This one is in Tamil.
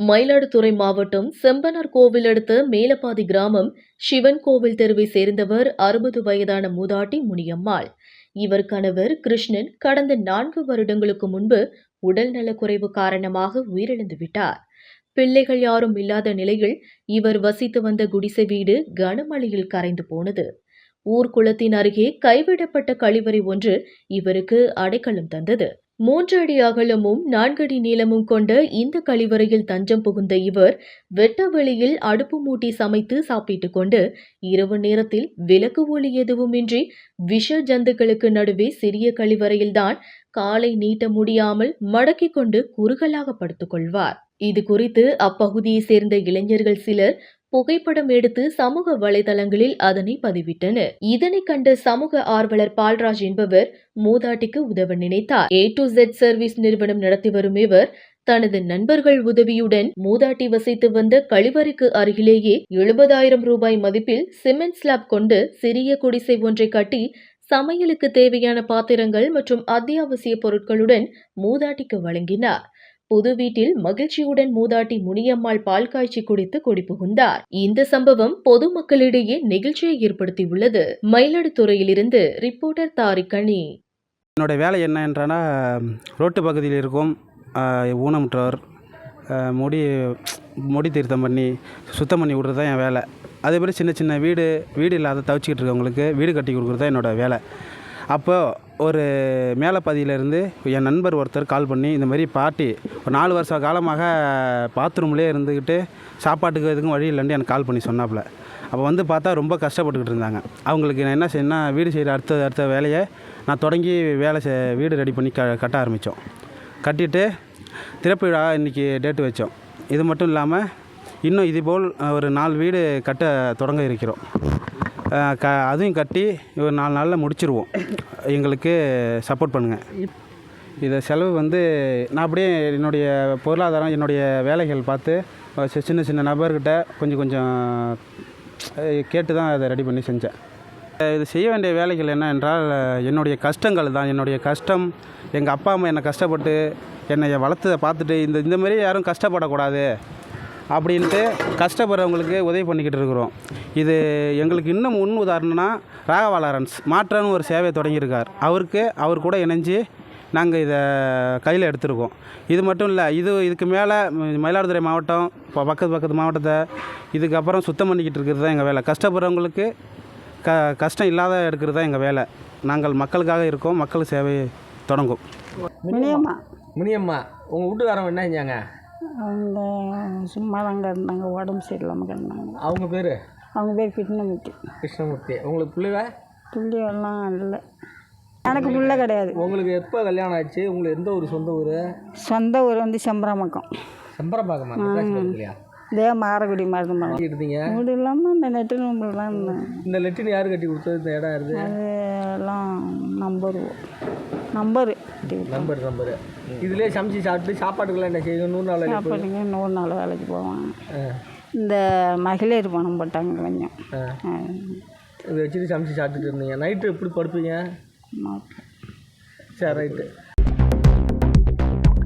மயிலாடுதுறை மாவட்டம் செம்பனார் கோவில் அடுத்த மேலப்பாதி கிராமம் சிவன் கோவில் தெருவை சேர்ந்தவர் 60 வயதான மூதாட்டி முனியம்மாள். இவர் கணவர் கிருஷ்ணன் கடந்த 4 வருடங்களுக்கு முன்பு உடல் நலக்குறைவு காரணமாக உயிரிழந்து விட்டார். பிள்ளைகள் யாரும் இல்லாத நிலையில் இவர் வசித்து வந்த குடிசை வீடு கனமழையில் கரைந்து போனது. ஊர்குளத்தின் அருகே கைவிடப்பட்ட கழிவறை ஒன்று இவருக்கு அடைக்கலம் தந்தது. 3 அடி அகலமும் 4 அடி நீளமும் கொண்ட இந்த கழிவறையில் தஞ்சம் புகுந்த இவர் வெட்ட வெளியில் அடுப்பு மூட்டி சமைத்து சாப்பிட்டுக் கொண்டு இரவு நேரத்தில் விளக்கு ஒளி எதுவுமின்றி விஷ ஜந்துக்களுக்கு நடுவே சிறிய கழிவறையில்தான் காலை நீட்ட முடியாமல் மடக்கிக் கொண்டு குறுகலாக படுத்துக் கொள்வார். இது குறித்து அப்பகுதியை சேர்ந்த இளைஞர்கள் சிலர் புகைப்படம் எடுத்து சமூக வலைதளங்களில் அதனை பதிவிட்டனர். இதனை கண்ட சமூக ஆர்வலர் பால்ராஜ் என்பவர் மூதாட்டிக்கு உதவ நினைத்தார். A to Z சர்வீஸ் நிறுவனம் நடத்தி வரும் இவர் தனது நண்பர்கள் உதவியுடன் மூதாட்டி வசித்து வந்த கழிவறைக்கு அருகிலேயே 70,000 ரூபாய் மதிப்பில் சிமெண்ட் ஸ்லாப் கொண்டு சிறிய குடிசை ஒன்றை கட்டி சமையலுக்கு தேவையான பாத்திரங்கள் மற்றும் அத்தியாவசிய பொருட்களுடன் மூதாட்டிக்கு வழங்கினார். புது வீட்டில் மகிழ்ச்சியுடன் மூதாட்டி முனியம்மாள் பால் காய்ச்சி குடித்து குடி புகுந்தார். இந்த சம்பவம் பொதுமக்களிடையே நெகிழ்ச்சியை ஏற்படுத்தியுள்ளது. மயிலாடுதுறையிலிருந்து ரிப்போர்ட்டர் தாரிகனி. என்னோட வேலை என்ன என்றால் ரோட்டு பகுதியில் இருக்கும் ஊனமுற்றோர் முடி திருத்தம் பண்ணி சுத்தம் பண்ணி விடுறது தான் என் வேலை. அதே மாதிரி சின்ன சின்ன வீடு இல்லாத தவிச்சிக்கிட்டு இருக்கவங்களுக்கு வீடு கட்டி கொடுக்குறது தான் என்னோடய வேலை. அப்போது ஒரு மேலப்பதியிலேருந்து என் நண்பர் ஒருத்தர் கால் பண்ணி இந்த மாதிரி பாட்டி ஒரு 4 வருஷ காலமாக பாத்ரூம்லேயே இருந்துக்கிட்டு சாப்பாட்டுக்கு எதுக்கும் வழி இல்லைன்னு எனக்கு கால் பண்ணி சொன்னாப்புல. அப்போ வந்து பார்த்தா ரொம்ப கஷ்டப்பட்டுக்கிட்டு இருந்தாங்க. அவங்களுக்கு நான் என்ன செய்யணும்னா வீடு செய்கிற அடுத்த வேலையை நான் தொடங்கி வீடு ரெடி பண்ணி கட்ட ஆரம்பித்தோம். கட்டிட்டு திறப்பு விழா இன்றைக்கி டேட்டு வச்சோம். இது மட்டும் இல்லாமல் இன்னும் இதுபோல் ஒரு 4 வீடு கட்ட தொடங்க இருக்கிறோம். அதையும் கட்டி ஒரு 4 நாளில் முடிச்சிருவோம். எங்களுக்கு சப்போர்ட் பண்ணுங்கள். இதை செலவு வந்து நான் அப்படியே என்னுடைய பொருளாதாரம் என்னுடைய வேலைகள் பார்த்து சின்ன சின்ன நபர்கிட்ட கொஞ்சம் கேட்டு தான் அதை ரெடி பண்ணி செஞ்சேன். இது செய்ய வேண்டிய வேலைகள் என்ன என்றால் என்னுடைய கஷ்டங்கள் தான். என்னுடைய கஷ்டம் எங்கள் அப்பா அம்மா என்னை கஷ்டப்பட்டு என்னை வளர்த்ததை பார்த்துட்டு இந்த மாதிரி யாரும் கஷ்டப்படக்கூடாது அப்படின்ட்டு கஷ்டப்படுறவங்களுக்கு உதவி பண்ணிக்கிட்டு இருக்கிறோம். இது எங்களுக்கு இன்னும் முன் உதாரணம்னா ராகவா லாரன்ஸ் மாற்றான்னு ஒரு சேவையை தொடங்கியிருக்கார். அவர் கூட இணைஞ்சு நாங்கள் இதை கையில் எடுத்துருக்கோம். இது மட்டும் இல்லை, இதுக்கு மேலே மயிலாடுதுறை மாவட்டம் பக்கத்து மாவட்டத்தை இதுக்கப்புறம் சுத்தம் பண்ணிக்கிட்டு இருக்கிறது தான் எங்கள் வேலை. கஷ்டப்படுறவங்களுக்கு கஷ்டம் இல்லாத எடுக்கிறது தான் எங்கள் வேலை. நாங்கள் மக்களுக்காக இருக்கோம். மக்கள் சேவை தொடங்கும். முனியம்மா உங்கள் வீட்டுக்காரங்க என்ன செஞ்சாங்க? அவங்க சும்மா தாங்க இருந்தாங்க, உடம்பு சரியில்லாமல் இருந்தாங்க. அவங்க பேர் கிருஷ்ணமூர்த்தி. உங்களுக்கு பிள்ளைகள்லாம் இல்லை. எனக்கு பிள்ளை கிடையாது. உங்களுக்கு எப்போ கல்யாணம் ஆச்சு? உங்களுக்கு எந்த ஊர்? சொந்த ஊர் வந்து செம்பரம்பாக்கம். இல்லையா? இதே மாரக்குடி மருந்துமரம் இருந்தீங்க. வீடு இல்லாமல் இந்த லெட்டின் நம்பர் தான் இருந்தேன். இந்த லெட்டின் யார் கட்டி கொடுத்தது? இந்த இடம் இருக்குது அதெல்லாம் நம்பரு இதுலேயே சமைச்சு சாப்பிட்டு சாப்பாட்டுக்கெல்லாம் என்ன செய்யும்? 100 நாள் சாப்பாட்டுங்க 100 நாள் வேலைக்கு போவாங்க. இந்த மகளிர் பணம் போட்டாங்க கொஞ்சம். இதை வச்சுட்டு சமைச்சு சாப்பிட்டுட்டு இருந்தீங்க. நைட்டு எப்படி படுப்பீங்க? சரி, ரைட்டு.